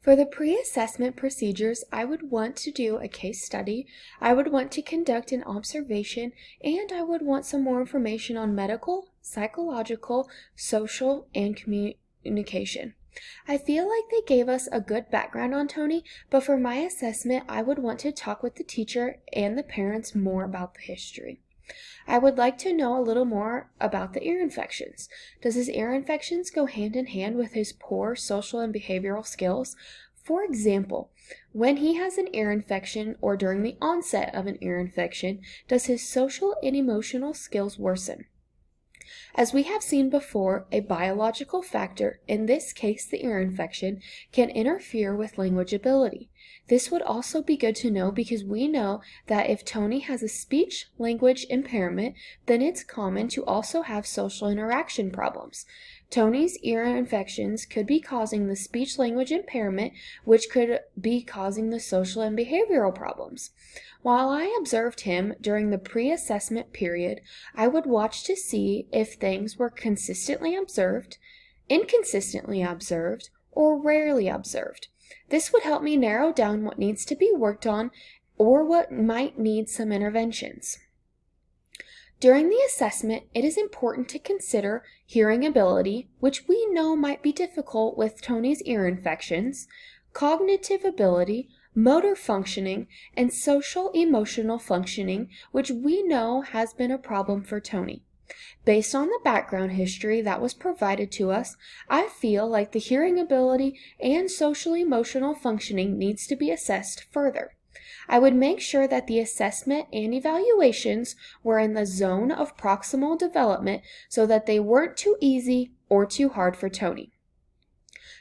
For the pre-assessment procedures, I would want to do a case study, I would want to conduct an observation, and I would want some more information on medical, psychological, social, and communication. I feel like they gave us a good background on Tony, but for my assessment, I would want to talk with the teacher and the parents more about the history. I would like to know a little more about the ear infections. Does his ear infections go hand in hand with his poor social and behavioral skills? For example, when he has an ear infection or during the onset of an ear infection, does his social and emotional skills worsen? As we have seen before, a biological factor, in this case the ear infection, can interfere with language ability. This would also be good to know because we know that if Tony has a speech-language impairment, then it's common to also have social interaction problems. Tony's ear infections could be causing the speech-language impairment, which could be causing the social and behavioral problems. While I observed him during the pre-assessment period, I would watch to see if things were consistently observed, inconsistently observed, or rarely observed. This would help me narrow down what needs to be worked on or what might need some interventions. During the assessment, it is important to consider hearing ability, which we know might be difficult with Tony's ear infections, cognitive ability, motor functioning, and social emotional functioning, which we know has been a problem for Tony. Based on the background history that was provided to us, I feel like the hearing ability and social emotional functioning needs to be assessed further. I would make sure that the assessment and evaluations were in the zone of proximal development so that they weren't too easy or too hard for Tony.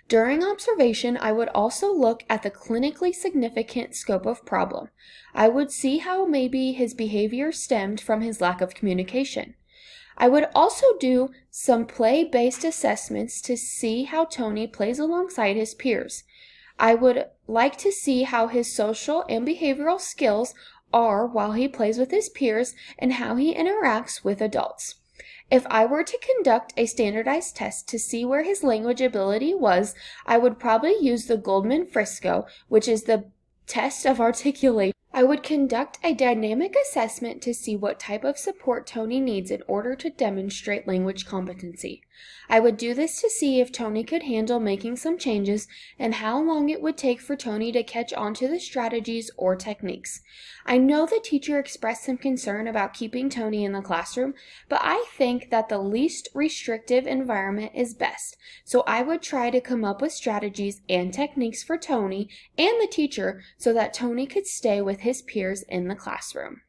During observation, I would also look at the clinically significant scope of problem. I would see how maybe his behavior stemmed from his lack of communication. I would also do some play-based assessments to see how Tony plays alongside his peers. I would like to see how his social and behavioral skills are while he plays with his peers and how he interacts with adults. If I were to conduct a standardized test to see where his language ability was, I would probably use the Goldman-Frisco, which is the test of articulation. I would conduct a dynamic assessment to see what type of support Tony needs in order to demonstrate language competency. I would do this to see if Tony could handle making some changes and how long it would take for Tony to catch on to the strategies or techniques. I know the teacher expressed some concern about keeping Tony in the classroom, but I think that the least restrictive environment is best, so I would try to come up with strategies and techniques for Tony and the teacher so that Tony could stay with his peers in the classroom.